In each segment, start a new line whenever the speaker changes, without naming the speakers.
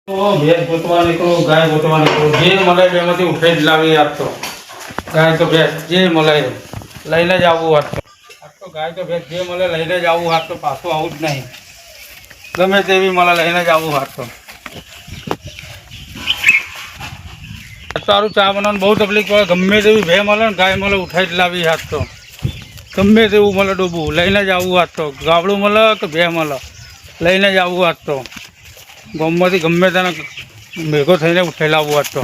ભેંસ ગોતવા નીકળું, ગાય ગોતવા નીકળું, જે મળે બેમાંથી ઉઠાઈ જ લાવી આપતો. ગાય તો ભેંસ જે મળે લઈને જ આવવું હાથ તો ગાય તો ભેંસ જે મળે લઈને જ આવવું હાથ તો પાછું આવું જ નહીં. ગમે તેવી મળે લઈને જ આવવું હાથ તો. સારું ચા બનાવવાનું બહુ તકલીફ પડે. ગમે તેવી ભે મળે ને ગાય મળે ઉઠાઈ જ લાવી હાથ તો. ગમે તેવું મળે ડૂબવું લઈને જ આવવું હાથ તો. ગાબડું મળે કે ભે મળે લઈને જ આવવું હાથ તો. ગામમાંથી ગમે તેને ભેગો થઈને ઉઠાઈ લાવવું હાથ તો.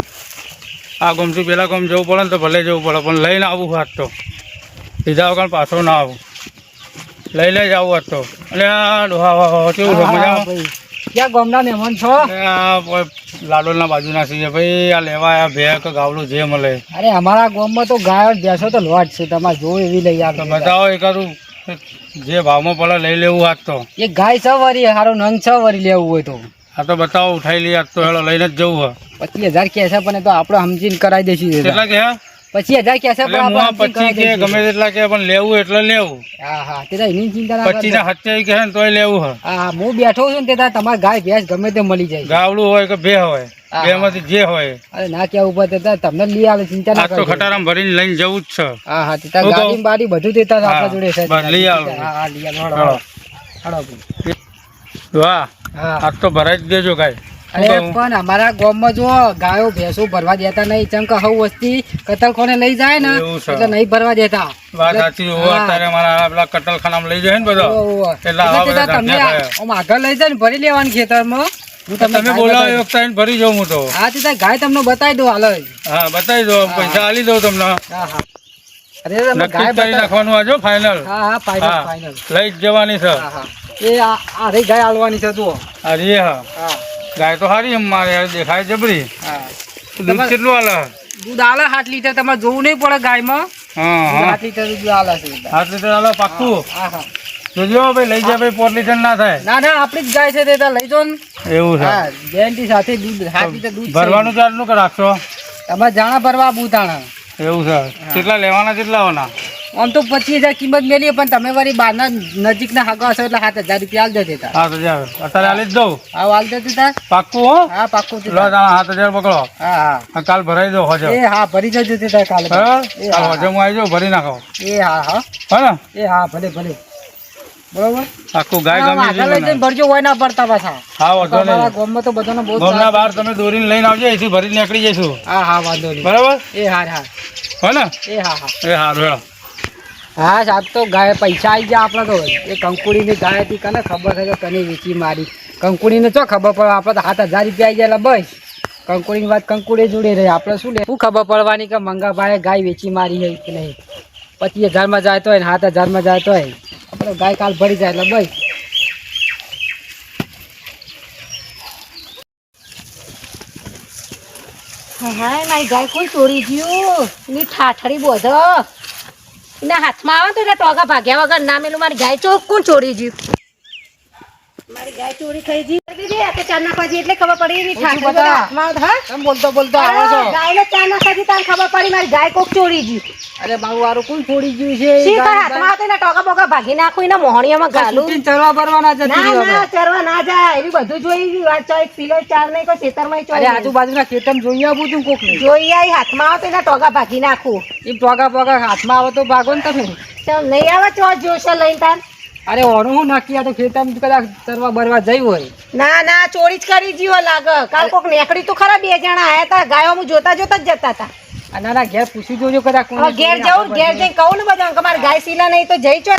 આ ગામથી પેલા ગામ જવું પડે ને તો ભલે જવું પડે પણ લઈને આવવું હાથ તો. લીધા વગર પાછો ના આવું, લઈને જ આવવું હાથ તો. અને આ ડોહા કેવું છે મજામાં?
ક્યાં ગામના મહેમાન છો?
આ લાડોલના બાજુના છીએ ભાઈ. આ લેવા આવ્યા ભે કે ગાવડું જે મળે.
અરે અમારા ગામમાં તો ગાયો ભેંસો તો લોટ છે, તમારે જોવું એવી લઈ
તો બતાવો એકાદું જે ભાવમાં પડે લઈ લેવું હાથ તો.
એક ગાય 6 વરી હારો નંગ 6 વરી લેવું હોય તો
હા તો બતાવો ઉઠાઈ લઈએ હાથ તો. હેલો લઈને જ જવું હોય.
25,000 કહેશે પણ તો આપણે સમજીને કરાવી દઈશું.
કેટલા કે
25,000 કહેશે પણ આપણે
25 કે ગમે તેટલા કે પણ લેવું એટલે લેવું.
હા હા તે એની ચિંતા ના
25 ના 27 કે ને તોય લેવું હોય.
હા હું બેઠો છું ને તે તમારે ગાય ભેંસ ગમે તે મળી જાય.
ગાવડું હોય કે બે હોય, બે માંથી જે હોય.
અરે ના કેવું પડે તમને લઈ આવે, ચિંતા ના
આ તો ખટારામ ભરીને લઈને જવું જ છે.
હા હા તે ગાડી બાડી બધું દેતા આપણા જોડે છે.
લઈ આવો.
હા હા લઈ આવો.
વાહ આ તો ભરાઈ જ દેજો ગાય.
અરે પણ અમારા ગામમાં જો ગાયો ભેંસો ભરવા દેતા નહીં. ચમ કે હવ વસ્તી કતલખોને લઈ જાય ને એટલે નહીં ભરવા દેતા.
વાત સાચી. અત્યારે મારા પેલા કતલખાનામાં લઈ જાય ને બધા એટલે
તમને આમ આગળ લઈ જાય ને ભરી લેવાનું ખેતરમાં. હું
તમે બોલાવો એક ટાઈમ ભરી જાઉં હું તો.
હા તે ગાય તમને બતાવી દો હાલ.
હા બતાવી દો, પૈસા આલી દઉં તમને.
હા હા અરે
નક્કી કરી નાખવાનું આજો ફાઇનલ.
હા હા ફાઇનલ ફાઇનલ
લઈ જ જવાની છે.
હા હા એ આ રે ગાય આલવાની છે તું.
અરે હા
હા
ગાય તો સારી એમ મારે દેખાય જબરી.
હા
દૂધ કેટલું આલે?
દૂધ આલે 7 લીટર. તમારે જોવું નહીં પડે ગાયમાં.
હા હા
7 લીટર દૂધ આલે છે.
7 લીટર આલે પાક્કું.
હા હા
જોજો ભાઈ લઈ જાય ભાઈ 4 લીટર ના થાય.
ના ના આપણી જ ગાય છે તે લઈ જો ને.
એવું છે?
હા ગેરંટી સાથે દૂધ 7 લીટર દૂધ.
ભરવાનું ચાર્જ નું રાખશો?
તમારે જાણા ભરવા બુતાણા.
એવું છે? કેટલા લેવાના કેટલા હોવાના?
આમ તો 25,000 કિંમત મેલી પણ તમે વળી બહારના નજીકના હાગવા છો એટલે 7,000 રૂપિયા આલ દે દેતા.
7,000 અત્યારે આલી જ દઉં.
હા આલ દે દેતા.
પાક્કું હો?
હા પાક્કું
લો 7,000 પકડો.
હા હા
કાલ ભરાઈ દો હોજો.
એ હા ભરી જજો દેતા કાલે.
હોજો હું આવી જાઉં ભરી નાખો.
એ હા હા
હે ને?
એ હા ભલે ભલે બરોબર.
આખું ગાય ગમી છે
લઈ જઈને ભરજો હોય ના ભરતા પાછા.
હા વાંધો નહીં.
અમારા ગામમાં તો બધાનો બહુ
ગામના બહાર તમે દોરીને લઈને આવજો, અહીંથી ભરીને નીકળી જઈશું.
હા હા વાંધો નહીં.
બરાબર?
એ હા હા
હે ને?
એ હા હા
એ હારું હેડો.
હા સાહેબ તો ગાય પૈસા આવી ગયા આપણે તો. એ કંકુડીની ગાય હતી કને ખબર છે કે કને વેચી મારી. કંકુડીને ચો ખબર પડે? આપણે તો 7,000 રૂપિયા આવી ગયા બસ. કંકુડીની વાત કંકુડી જોડે રહી. આપણે શું લે શું ખબર પડવાની કે મંગાભાઈએ ગાય વેચી મારી હોય કે નહીં. 25,000 જાય તો 7,000 જાય તો આપણે ગાય કાલ ભરી જાય એટલે બસ.
હા મારી ગાય કોઈ ચોરી ગયું. એની ઠાઠડી બોધો એના હાથમાં આવે તો એના ટોગા ભાગ્યા વગર ના મેલું. મારી ગાય ચોક કોણ ચોરી ગયું? મારી ગાય ચોરી થઈ ગઈ. આપણે ચાર નાખવા જઈએ એટલે ખબર પડી એની ઠાઠડી બધા હાથમાં આવે. હા
તમે બોલતો બોલતો આવો છો.
ગાયને ચાર નાખવા જઈએ તારે ખબર પડી મારી ગાય કોક ચોરી ગયું.
અરે બાબુ વાળું કોણ છોડી ગયું છે?
શી કર હાથમાં આવે તો એના ટોગા બોગા ભાગી નાખું, એના મોહણીયામાં ગાલું.
ચરવા ભરવાના જતી
ના
રહી
ના
હવે.
ચરવા ના જાય એવી બધું જોઈ. આ ચોઈ પીલો ચાર નહીં કોઈ ખેતરમાં
અરે આજુબાજુના ખેતર જોઈ આવું તું કોક નહીં.
જોઈ આવી હાથમાં આવે તો એના ટોગા ભાગી નાખું.
એમ ટોગા પોગા હાથમાં આવે તો ભાગો ને તમે.
ચાલ નહીં આવે ચો જોશે લઈને તાર.
અરે ઓનું હું નક્કી આ તો ખેતર કદાચ ચરવા ભરવા જઈ હોય.
ના ના ચોરી જ કરી જીવો લાગે. કાલ કોક નેકડી તો ખરા 2 જણા આયા હતા. ગાયો હું જોતા જોતા જ જતા હતા.
આ નાના ઘેર પૂછી જોજો કદાચ કોણ.
હવે ઘેર જવું, ઘેર જઈને કહું ને બધા કે મારી ગાય સીલા નહીં તો જઈ ચો.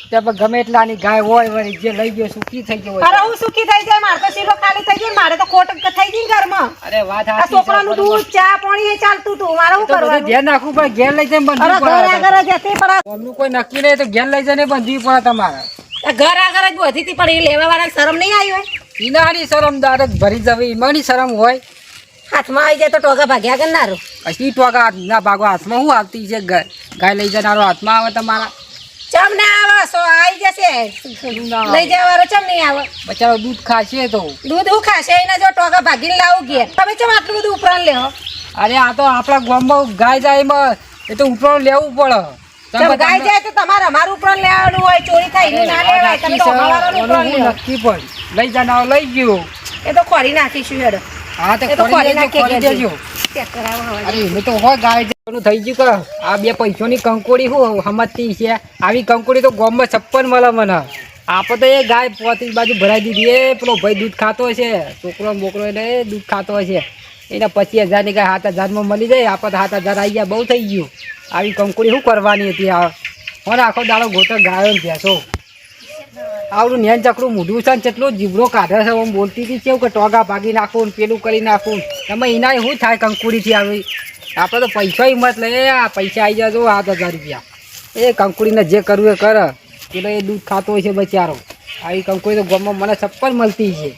ત્યાં ગમે એટલાની ગાય હોય વળી જે લઈ ગયો સુખી થઈ ગયો હોય.
અરે હું સુખી થઈ જાય. મારે તો સીલો ખાલી થઈ ગયો. મારે તો ખોટ થઈ ગઈ ઘરમાં.
અરે વાત
આ છોકરાનું દૂધ ચા પાણી એ ચાલતું હતું. મારે શું કરવાનું?
ધ્યાન રાખવું પડે. ઘેર લઈ જઈને
અરે
બંધવું
ઘર
પડે.
આગળ જ હતી પણ
અમનું કોઈ નક્કી નહીં તો ઘેર લઈ જઈને બંધવી પડે તમારે.
આ ઘર આગળ જ બધી હતી પણ એ લેવા વાળા શરમ નહીં આવી હોય.
ઈનાની શરમદાર જ ભરી જવી એમાંની શરમ હોય.
હાથમાં આવી જાય તો ટોગા ભાગ્યા કરનારો.
પછી ટોકા ના ભાગો હાથમાં શું આવતી છે? ગાય લઈ જનારો હાથમાં આવે તમારા.
ચમ ના આવે સો આવી જશે. લઈ જવાવાળો ચમ નહીં આવે?
બચારો દૂધ ખાશે તો.
દૂધ હું ખાશે એના જો ટોગા ભાગીને લાવું ઘેર. તમે ચમ આટલું બધું ઉપરાણ લેવો?
અરે આ તો આપણા ગામમાં ગાય જાય એમાં એ તો ઉપરો લેવું પડે.
ગાય જાય તો તમારે અમારું ઉપરાણ લેવાનું હોય. ચોરી થાય એનું ના લેવાય. તમે તો અમારું ઉપરાણ લેવો.
નક્કી પણ લઈ જનારો લઈ ગયો.
એ તો ખોરી નાખીશું હેડો
હા તો
એ તો
ખોરી
ખોરી
દેજો,
નાખી
ખોરી દેજો.
ચેક કરાવો હવે.
અરે એને તો હોય ગાય જેવું થઈ ગયું કે આ બે પૈસોની કંકોડી શું સમજતી છે આવી કંકોડી તો ગામમાં 56 મળે મને આપણે તો એ ગાય પોતી બાજુ ભરાઈ દીધી એ પેલો ભાઈ દૂધ ખાતો છે છોકરો ને બોકરો એટલે એ દૂધ ખાતો છે એને 25,000 ની ગાય 7,000 મળી જાય આપણે તો 7,000 આવી ગયા બહુ થઈ ગયું આવી કંકોડી શું કરવાની હતી આ મને આખો દાડો ગોતર ગાયો ને ભેંસો આવડું નેન ચકડું મૂઢું છે ને કેટલો જીવડો કાઢે છે આમ બોલતી હતી કેવું કે ટોગા ભાગી નાખું ને પેલું કરી નાખું એમાં એના શું થાય કંકુડીથી આવી આપણે તો પૈસા હિંમત લે આ પૈસા આવી જાય તો 7,000 રૂપિયા એ કંકુડીને જે કરવું એ કરે પેલો એ દૂધ ખાતો હોય છે બચારો આવી કંકુડી તો ગામમાં મને 56 મળતી છે